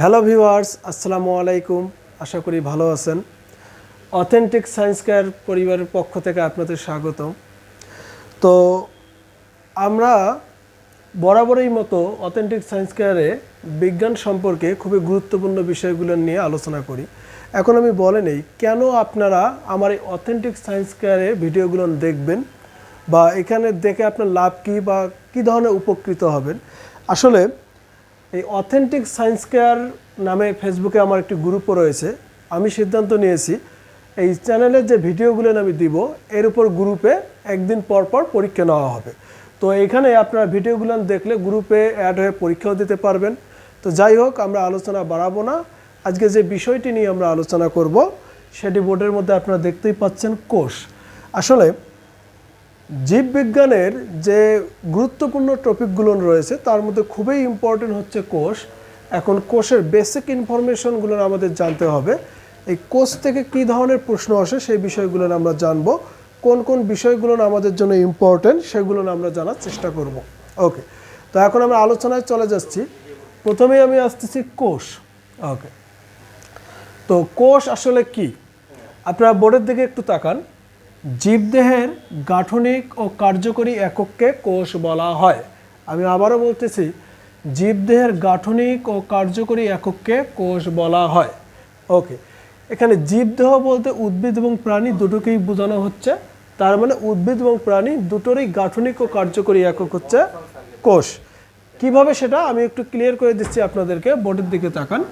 Hello viewers, আসসালামু আলাইকুম। আশা করি ভালো আছেন। অথেন্টিক সায়েন্স কেয়ার পরিবারের পক্ষ থেকে আপনাদের স্বাগতম। তো আমরা বরাবরই মতো অথেন্টিক সায়েন্স কেয়ারে বিজ্ঞান সম্পর্কে খুবই গুরুত্বপূর্ণ বিষয়গুলো নিয়ে আলোচনা করি। এখন আমি বলে নেই কেন আপনারা আমার এই অথেন্টিক সায়েন্স কেয়ারে ভিডিওগুলো দেখবেন বা এখানে দেখে আপনার লাভ কী বা কী ধরনের উপকৃত হবেন। আসলে এই অথেন্টিক সায়েন্স কেয়ার নামে ফেসবুকে আমার একটি গ্রুপও রয়েছে। আমি সিদ্ধান্ত নিয়েছি এই চ্যানেলের যে ভিডিওগুলো আমি দিব এর উপর গ্রুপে একদিন পর পর পরীক্ষা নেওয়া হবে। তো এখানে আপনারা ভিডিওগুলো দেখলে গ্রুপে অ্যাড হয়ে পরীক্ষাও দিতে পারবেন। তো যাই হোক, আমরা আলোচনা বাড়াবো না। আজকে যে বিষয়টি নিয়ে আমরা আলোচনা করব সেটি বোর্ডের মধ্যে আপনারা দেখতেই পাচ্ছেন, কোষ। আসলে জীববিজ্ঞানের যে গুরুত্বপূর্ণ টপিকগুলো রয়েছে তার মধ্যে খুবই ইম্পর্টেন্ট হচ্ছে কোষ। এখন কোষের বেসিক ইনফরমেশনগুলো আমাদের জানতে হবে। এই কোষ থেকে কী ধরনের প্রশ্ন আসে সেই বিষয়গুলো আমরা জানবো। কোন কোন বিষয়গুলো আমাদের জন্য ইম্পর্টেন্ট সেগুলো আমরা জানার চেষ্টা করব। ওকে, তো এখন আমরা আলোচনায় চলে যাচ্ছি। প্রথমেই আমি আসতেছি কোষ। ওকে, তো কোষ আসলে কি আপনারা বোর্ডের দিকে একটু তাকান। জীবদেহের গাঠনিক ও কার্যকরী একককে কোষ বলা হয়। আমি আবারও বলতেছি, জীবদেহের গাঠনিক ও কার্যকরী একককে কোষ বলা হয়। ওকে, এখানে জীবদেহ বলতে উদ্ভিদ এবং প্রাণী দুটোকেই বোঝানো হচ্ছে। তার মানে উদ্ভিদ এবং প্রাণী দুটোরই গাঠনিক ও কার্যকরী একক হচ্ছে কোষ। কিভাবে সেটা আমি একটু ক্লিয়ার করে দিচ্ছি আপনাদেরকে। বোর্ডের দিকে তাকান।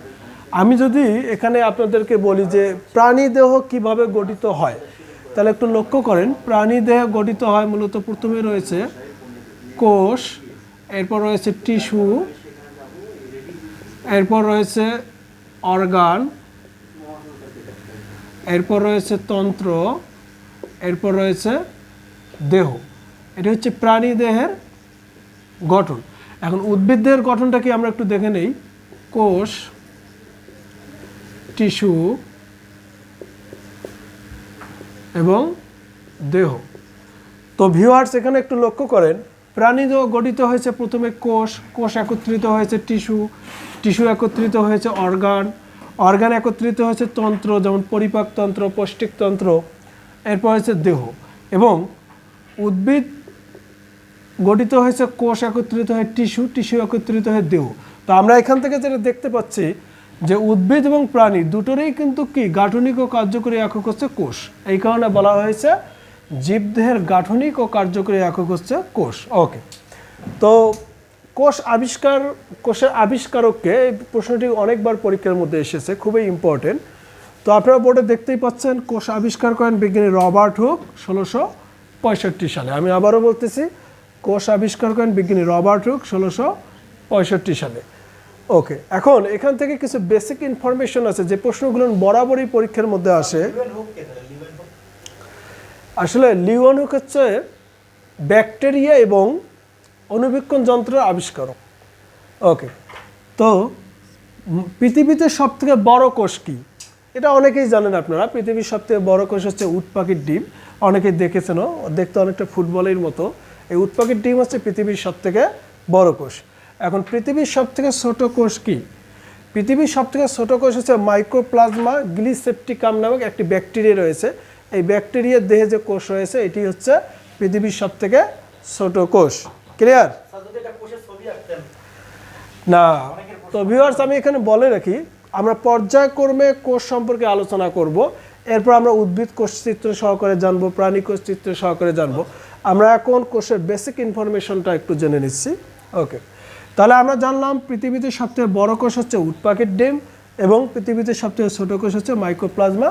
আমি যদি এখানে আপনাদেরকে বলি যে প্রাণী দেহ কিভাবে গঠিত হয়, তাহলে একটু লক্ষ্য করেন। প্রাণী দেহ গঠিত হয় মূলত প্রথমে রয়েছে কোষ, এরপর রয়েছে টিস্যু, এরপর রয়েছে অর্গান, এরপর রয়েছে তন্ত্র, এরপর রয়েছে দেহ। এটা হচ্ছে প্রাণী দেহের গঠন। এখন উদ্ভিদ দেহের গঠনটা কি আমরা একটু দেখে নেই। কোষ, টিস্যু এবং দেহ। তো ভিউয়ার্স, এখানে একটু লক্ষ্য করেন। প্রাণী দেহ গঠিত হয়েছে প্রথমে কোষ, কোষ একত্রিত হয়েছে টিস্যু, টিস্যু একত্রিত হয়েছে অর্গান, অর্গান একত্রিত হয়েছে তন্ত্র, যেমন পরিপাকতন্ত্র, পৌষ্টিকতন্ত্র, এরপর হয়েছে দেহ। এবং উদ্ভিদ গঠিত হয়েছে কোষ একত্রিত হয়ে টিস্যু, টিস্যু একত্রিত হয়ে দেহ। তো আমরা এখান থেকে যেটা দেখতে পাচ্ছি যে উদ্ভিদ এবং প্রাণী দুটোরই কিন্তু কি গাঠনিক ও কার্যকরী একক হচ্ছে কোষ। এই কারণে বলা হয়েছে জীবদেহের গাঠনিক ও কার্যকরী একক হচ্ছে কোষ। ওকে, তো কোষের আবিষ্কারককে, এই প্রশ্নটি অনেকবার পরীক্ষার মধ্যে এসেছে, খুবই ইম্পর্টেন্ট। তো আপনারা বোর্ডে দেখতেই পাচ্ছেন, কোষ আবিষ্কার করেন বিজ্ঞানী রবার্ট হুক 1665 সালে। আমি আবারও বলতেছি, কোষ আবিষ্কার করেন বিজ্ঞানী রবার্ট হুক 1665 সালে। ওকে, এখন এখান থেকে কিছু বেসিক ইনফরমেশন আছে যে প্রশ্নগুলো বরাবরই পরীক্ষার মধ্যে আসে। আসলে লিওন হুক হচ্ছে ব্যাকটেরিয়া এবং অণুবীক্ষণ যন্ত্রের আবিষ্কারক। ওকে, তো পৃথিবীতে সবথেকে বড় কোষ কি এটা অনেকেই জানেন আপনারা। পৃথিবীর সবথেকে বড় কোষ হচ্ছে উট পাখির ডিম। অনেকেই দেখেছেনও, দেখতে অনেকটা ফুটবলের মতো। এই উট পাখির ডিম হচ্ছে পৃথিবীর সবথেকে বড় কোষ। এখন পৃথিবীর সবথেকে ছোট কোষ কি? পৃথিবীর সবথেকে ছোট কোষ হচ্ছে মাইক্রোপ্লাজমা গ্লিসেপ্টিকাম নামক একটি ব্যাকটেরিয়া রয়েছে। এই ব্যাকটেরিয়ার দেহে যে কোষ রয়েছে এটি হচ্ছে পৃথিবীর সবথেকে ছোট কোষ। ক্লিয়ার না? তো ভিউয়ার্স, আমি এখানে বলে রাখি, আমরা পর্যায়ক্রমে কোষ সম্পর্কে আলোচনা করব। এরপর আমরা উদ্ভিদ কোষ চিত্র সহকারে জানবো, প্রাণী কোষ চিত্র সহকারে জানবো। আমরা এখন কোষের বেসিক ইনফরমেশনটা একটু জেনে নিচ্ছি। ওকে, তাহলে আমরা জানলাম পৃথিবীতে সবথেকে বড় কোষ হচ্ছে উট পাখির ডিম এবং পৃথিবীতে সবথেকে ছোট কোষ হচ্ছে মাইক্রোপ্লাজমা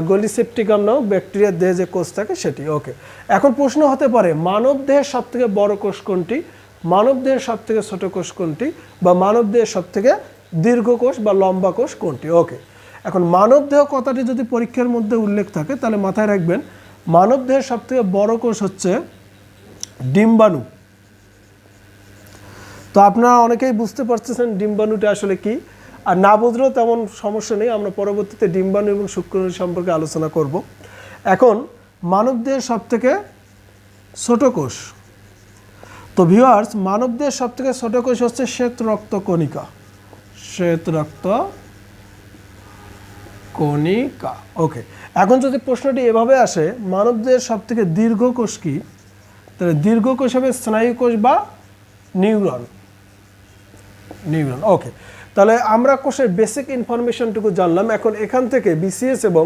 গ্লিসেপ্টিকাম নামক ব্যাকটেরিয়ার দেহে যে কোষ থাকে সেটি। ওকে, এখন প্রশ্ন হতে পারে মানব দেহের সবথেকে বড় কোষ কোনটি, মানব দেহের সবথেকে ছোট কোষ কোনটি, বা মানব দেহের সবথেকে দীর্ঘ কোষ বা লম্বা কোষ কোনটি। ওকে, এখন মানব দেহ কথাটি যদি পরীক্ষার মধ্যে উল্লেখ থাকে তাহলে মাথায় রাখবেন মানব দেহের সবথেকে বড় কোষ হচ্ছে ডিম্বাণু। তো আপনারা অনেকেই বুঝতে পারতেছেন ডিম্বাণুটা আসলে কি, আর না বুঝলেও তেমন সমস্যা নেই। আমরা পরবর্তীতে ডিম্বাণু এবং শুক্রাণু সম্পর্কে আলোচনা করব। এখন মানবদেহের সবথেকে ছোট কোষ। তো ভিউয়ার্স, মানবদেহের সবথেকে ছোট কোষ হচ্ছে শ্বেত রক্তকণিকা। শ্বেতরক্ত কণিকা। ওকে, এখন যদি প্রশ্নটি এভাবে আসে মানবদেহের সবথেকে দীর্ঘ কোষ কি, তাহলে দীর্ঘ কোষ হবে স্নায়ু কোষ বা নিউরন। ওকে, তাহলে আমরা কোষের বেসিক ইনফরমেশনটুকু জানলাম। এখন এখান থেকে বিসিএস এবং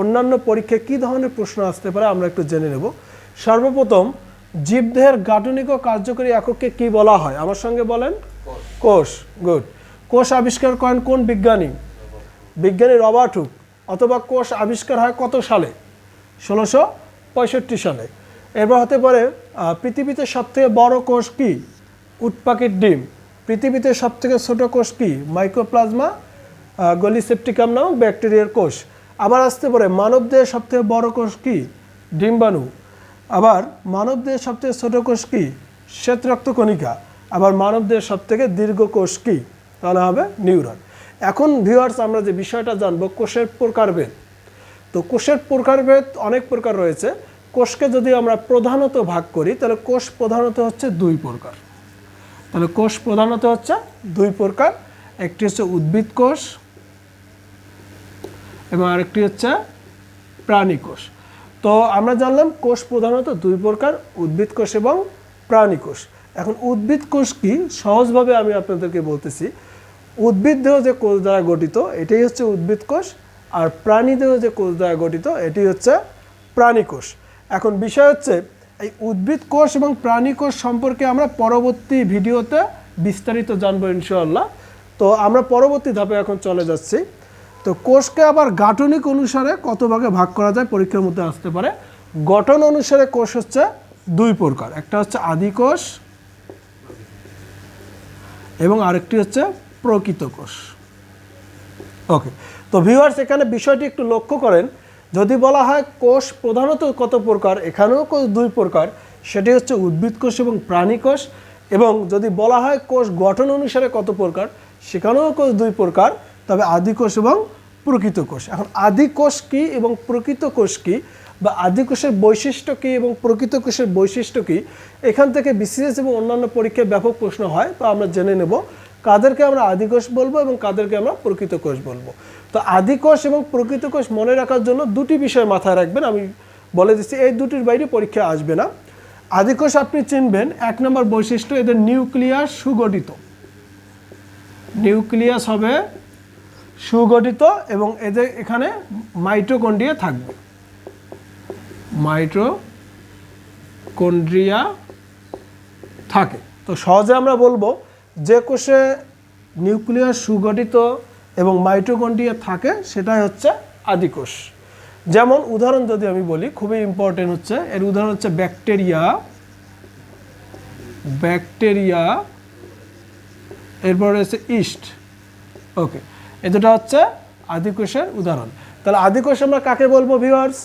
অন্যান্য পরীক্ষায় কী ধরনের প্রশ্ন আসতে পারে আমরা একটু জেনে নেব। সর্বপ্রথম, জীবদেহের গাঠনিক ও কার্যকরী এককে কি বলা হয়? আমার সঙ্গে বলেন। কোষ। গুড। কোষ আবিষ্কার করেন কোন বিজ্ঞানী? বিজ্ঞানী রবার্ট হুক। অথবা কোষ আবিষ্কার হয় কত সালে? 1665 সালে। এরপর হতে পারে পৃথিবীতে সবথেকে বড় কোষ কি? উট পাখির ডিম। পৃথিবীতে সবথেকে ছোট কোষ কি? মাইক্রোপ্লাজমা গলিসেপ্টিকাম নামক ব্যাকটেরিয়ার কোষ। আবার আসতে পারে মানবদেহের সবথেকে বড় কোষ কি? ডিম্বাণু। আবার মানবদেহের সবথেকে ছোট কোষ কি? শ্বেতরক্ত কণিকা। আবার মানবদেহের সবথেকে দীর্ঘ কোষ কি? তাহলে হবে নিউরন। এখন ভিউয়ার্স, আমরা যে বিষয়টা জানবো কোষের প্রকারভেদ। তো কোষের প্রকারভেদ অনেক প্রকার রয়েছে। কোষকে যদি আমরা প্রধানত ভাগ করি তাহলে কোষ প্রধানত হচ্ছে দুই প্রকার। একটি হচ্ছে উদ্ভিদ কোষ এবং আরেকটি হচ্ছে প্রাণী কোষ। তো আমরা জানলাম কোষ প্রধানত দুই প্রকার, উদ্ভিদ কোষ এবং প্রাণী কোষ। এখন উদ্ভিদ কোষ কি, সহজভাবে আমি আপনাদেরকে বলতেছি। উদ্ভিদ দেহ যে কোষ দ্বারা গঠিত এটাই হচ্ছে উদ্ভিদ কোষ, আর প্রাণী দেহ যে কোষ দ্বারা গঠিত এটি হচ্ছে প্রাণী কোষ। এখন বিষয় হচ্ছে এই উদ্ভিদ কোষ এবং প্রাণী কোষ সম্পর্কে আমরা পরবর্তী ভিডিওতে বিস্তারিত জানবো ইনশাআল্লাহ। তো আমরা পরবর্তী ধাপে এখন চলে যাচ্ছি। তো কোষকে আবার গাঠনিক অনুসারে কত ভাগে ভাগ করা যায় পরীক্ষার মধ্যে আসতে পারে। গঠন অনুসারে কোষ হচ্ছে দুই প্রকার, একটা হচ্ছে আদি কোষ এবং আরেকটি হচ্ছে প্রকৃত কোষ। ওকে, তো ভিউয়ার্স, এখানে বিষয়টি একটু লক্ষ্য করেন। যদি বলা হয় কোষ প্রধানত কত প্রকার, এখানেও কোষ দুই প্রকার, সেটি হচ্ছে উদ্ভিদ কোষ এবং প্রাণী কোষ। এবং যদি বলা হয় কোষ গঠন অনুসারে কত প্রকার, সেখানেও কোষ দুই প্রকার, তবে আদি কোষ এবং প্রকৃত কোষ। এখন আদি কোষ কী এবং প্রকৃত কোষ কী, বা আদি কোষের বৈশিষ্ট্য কী এবং প্রকৃত কোষের বৈশিষ্ট্য কী, এখান থেকে বিসিএস এবং অন্যান্য পরীক্ষায় ব্যাপক প্রশ্ন হয়। তো আমরা জেনে নেব কাদেরকে আমরা আদি কোষ বলবো এবং কাদেরকে আমরা প্রকৃত কোষ বলবো। তো আদি কোষ এবং প্রকৃত কোষ মনে রাখার জন্য দুটি বিষয় মাথায় রাখবেন, আমি বলে দিচ্ছি, এই দুটির বাইরে পরীক্ষা আসবে না। আদি কোষ আপনি চিনবেন, এক নম্বর বৈশিষ্ট্য এদের নিউক্লিয়াস সুগঠিত। নিউক্লিয়াস হবে সুগঠিত এবং এদের এখানে মাইটোকন্ড্রিয়া থাকবে। মাইটোকন্ড্রিয়া থাকে। তো সহজে আমরা বলবো যে কোষে নিউক্লিয়াস সুগঠিত এবং মাইটোকন্ড্রিয়া থাকে সেটাই হচ্ছে আদি কোষ। যেমন উদাহরণ যদি আমি বলি, খুবই ইম্পর্টেন্ট হচ্ছে, এর উদাহরণ হচ্ছে ব্যাকটেরিয়া, এরপর রয়েছে ইস্ট। ওকে, এ দুটো হচ্ছে আদি কোষের উদাহরণ। তাহলে আদি কোষ আমরা কাকে বলবো ভিউয়ার্স?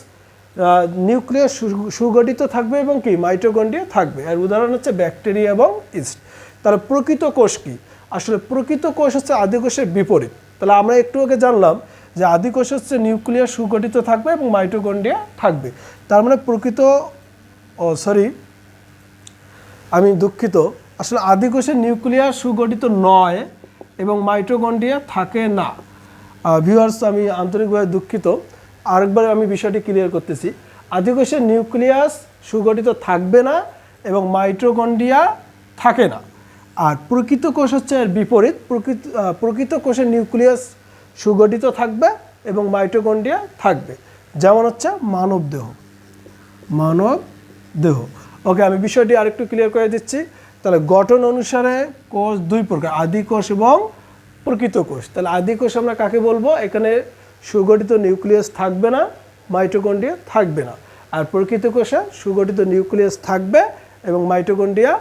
নিউক্লিয়াস সুগঠিত থাকবে এবং কি মাইটোকন্ড্রিয়া থাকবে। আর উদাহরণ হচ্ছে ব্যাকটেরিয়া এবং ইস্ট। তাহলে প্রকৃত কোষ কি? আসলে প্রকৃত কোষ হচ্ছে আদি কোষের বিপরীত। তাহলে আমরা একটু আগে জানলাম যে আদি কোষ হচ্ছে নিউক্লিয়াস সুগঠিত থাকবে এবং মাইটোকন্ড্রিয়া থাকবে। তার মানে আমি দুঃখিত, আসলে আদি কোষের নিউক্লিয়াস সুগঠিত নয় এবং মাইটোকন্ড্রিয়া থাকে না। ভিউয়ার্স, আমি আন্তরিকভাবে দুঃখিত, আরেকবার আমি বিষয়টি ক্লিয়ার করতেছি। আদি কোষের নিউক্লিয়াস সুগঠিত থাকবে না এবং মাইটোকন্ড্রিয়া থাকে না। আর প্রকৃত কোষ হচ্ছে এর বিপরীত। প্রকৃত কোষের নিউক্লিয়াস সুগঠিত থাকবে এবং মাইটোকন্ড্রিয়া থাকবে। যেমন হচ্ছে মানব দেহ। ওকে, আমি বিষয়টি আরেকটু ক্লিয়ার করে দিচ্ছি। তাহলে গঠন অনুসারে কোষ দুই প্রকার, আদি কোষ এবং প্রকৃত কোষ। তাহলে আদি কোষ আমরা কাকে বলবো? এখানে সুগঠিত নিউক্লিয়াস থাকবে না, মাইটোকন্ড্রিয়া থাকবে না। আর প্রকৃত কোষে সুগঠিত নিউক্লিয়াস থাকবে এবং মাইটোকন্ড্রিয়া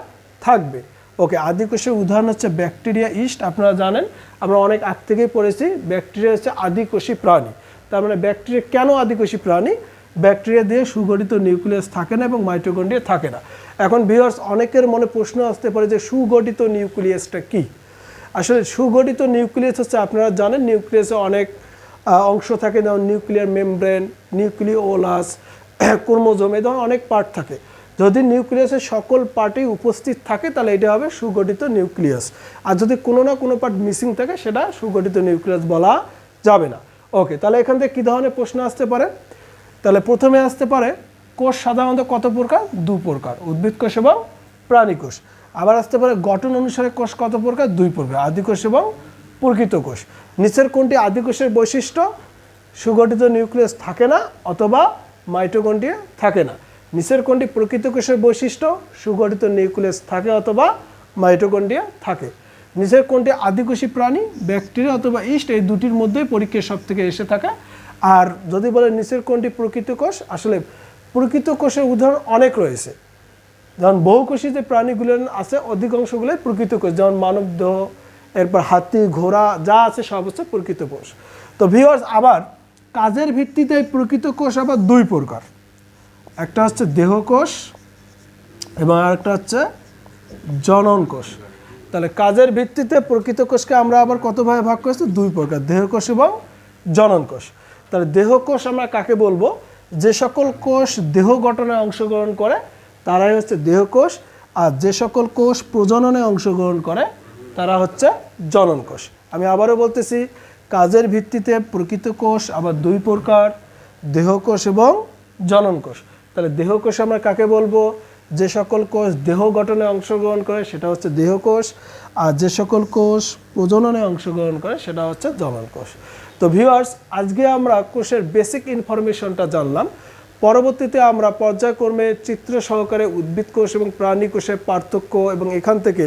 থাকবে। ওকে, আদি কোষের উদাহরণ হচ্ছে ব্যাকটেরিয়া, ইস্ট। আপনারা জানেন, আমরা অনেক আগ থেকেই পড়েছি, ব্যাকটেরিয়া হচ্ছে আদিকোষী প্রাণী। তার মানে ব্যাকটেরিয়া কেন আদিকোষী প্রাণী? ব্যাকটেরিয়া দিয়ে সুগঠিত নিউক্লিয়াস থাকে না এবং মাইটোকন্ড্রিয়া থাকে না। এখন ভিউয়ার্স, অনেকের মনে প্রশ্ন আসতে পারে যে সুগঠিত নিউক্লিয়াসটা কি? আসলে সুগঠিত নিউক্লিয়াস হচ্ছে, আপনারা জানেন নিউক্লিয়াসে অনেক অংশ থাকে, যেমন নিউক্লিয়ার মেমব্রেন, নিউক্লিওলাস, ক্রোমোজোম, এই ধরনের অনেক পার্ট থাকে। যদি নিউক্লিয়াসের সকল পার্টি উপস্থিত থাকে তাহলে এটা হবে সুগঠিত নিউক্লিয়াস, আর যদি কোনো না কোনো পার্ট মিসিং থাকে সেটা সুগঠিত নিউক্লিয়াস বলা যাবে না। ওকে, তাহলে এখান থেকে কী ধরনের প্রশ্ন আসতে পারে? তাহলে প্রথমে আসতে পারে কোষ সাধারণত কত প্রকার? 2 প্রকার, উদ্ভিদ কোষ এবং প্রাণী কোষ। আবার আসতে পারে গঠন অনুসারে কোষ কত প্রকার? 2 প্রকার, আদি কোষ এবং প্রকৃত কোষ। নিচের কোনটি আদি কোষের বৈশিষ্ট্য? সুগঠিত নিউক্লিয়াস থাকে না অথবা মাইটোকন্ড্রিয়া থাকে না। নিচের কোনটি প্রকৃত কোষের বৈশিষ্ট্য? সুগঠিত নিউক্লিয়াস থাকে অথবা মাইটোকন্ড্রিয়া থাকে। নিচের কোনটি আদিকোষী প্রাণী? ব্যাকটেরিয়া অথবা ইস্ট, এই দুটির মধ্যেই পরীক্ষায় সব থেকে এসে থাকে। আর যদি বলে নিচের কোনটি প্রকৃত কোষ, আসলে প্রকৃত কোষের উদাহরণ অনেক রয়েছে, যেমন বহুকোষী যে প্রাণীগুলো আছে অধিকাংশগুলোই প্রকৃত কোষ, যেমন মানব দেহ, এরপর হাতি, ঘোড়া যা আছে সব হচ্ছে প্রকৃত কোষ। তো ভিউয়ার্স, আবার কাজের ভিত্তিতে প্রকৃত কোষ আবার 2 প্রকার, একটা হচ্ছে দেহকোষ এবং আরেকটা হচ্ছে জনন কোষ। তাহলে কাজের ভিত্তিতে প্রকৃত কোষকে আমরা আবার কতভাবে ভাগ করেছি? 2 প্রকার, দেহকোষ এবং জনন কোষ। তাহলে দেহকোষ আমরা কাকে বলবো? যে সকল কোষ দেহ গঠনে অংশগ্রহণ করে তারাই হচ্ছে দেহকোষ, আর যে সকল কোষ প্রজননে অংশগ্রহণ করে তারা হচ্ছে জনন কোষ। আমি আবারও বলতেছি, কাজের ভিত্তিতে প্রকৃত কোষ আবার 2 প্রকার, দেহকোষ এবং জনন কোষ। তাহলে দেহকোষ আমরা কাকে বলবো? যে সকল কোষ দেহ গঠনে অংশগ্রহণ করে সেটা হচ্ছে দেহকোষ, আর যে সকল কোষ প্রজননে অংশগ্রহণ করে সেটা হচ্ছে জনন কোষ। তো ভিউয়ার্স, আজকে আমরা কোষের বেসিক ইনফরমেশনটা জানলাম। পরবর্তীতে আমরা পর্যায়ক্রমে চিত্র সহকারে উদ্ভিদ কোষ এবং প্রাণী কোষের পার্থক্য এবং এখান থেকে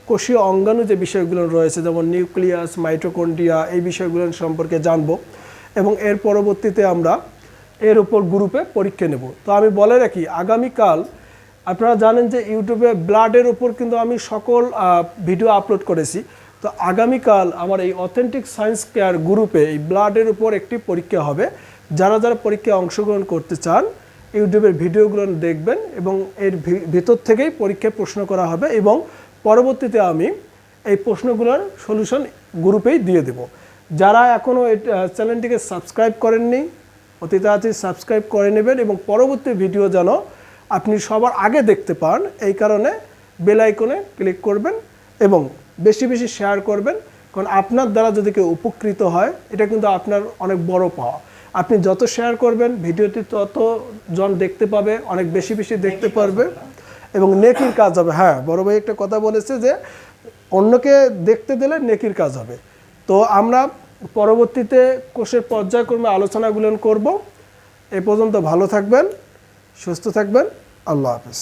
কোষীয় অঙ্গাণু যে বিষয়গুলো রয়েছে যেমন নিউক্লিয়াস, মাইটোকন্ড্রিয়া, এই বিষয়গুলো সম্পর্কে জানব এবং এর পরবর্তীতে আমরা এর উপর গ্রুপে পরীক্ষা নেব। তো আমি বলে রাখি, আগামীকাল আপনারা জানেন যে ইউটিউবে ব্লাডের উপর কিন্তু আমি সকল ভিডিও আপলোড করেছি। তো আগামীকাল আমার এই অথেন্টিক সায়েন্স কেয়ার গ্রুপে এই ব্লাডের উপর একটি পরীক্ষা হবে। যারা যারা পরীক্ষায় অংশগ্রহণ করতে চান ইউটিউবের ভিডিওগুলো দেখবেন এবং এর ভিতর থেকেই পরীক্ষায় প্রশ্ন করা হবে এবং পরবর্তীতে আমি এই প্রশ্নগুলোর সলিউশন গ্রুপেই দিয়ে দেব। যারা এখনও এই চ্যানেলটিকে সাবস্ক্রাইব করেননি অতি তাড়াতাড়ি সাবস্ক্রাইব করে নেবেন এবং পরবর্তী ভিডিও যেন আপনি সবার আগে দেখতে পান এই কারণে বেল আইকনে ক্লিক করবেন এবং বেশি বেশি শেয়ার করবেন, কারণ আপনার দ্বারা যদি কেউ উপকৃত হয় এটা কিন্তু আপনার অনেক বড় পাওয়া। আপনি যত শেয়ার করবেন ভিডিওটি তত জন দেখতে পাবে, অনেক বেশি বেশি দেখতে পারবে এবং নেকির কাজ হবে। হ্যাঁ, বড় ভাই একটা কথা বলেছে যে অন্যকে দেখতে দিলে নেকির কাজ হবে। তো আমরা পরবর্তীতে কোষের পর্যায়ক্রমে আলোচনাগুলো করব। এ পর্যন্ত ভালো থাকবেন, সুস্থ থাকবেন, আল্লাহ হাফেজ।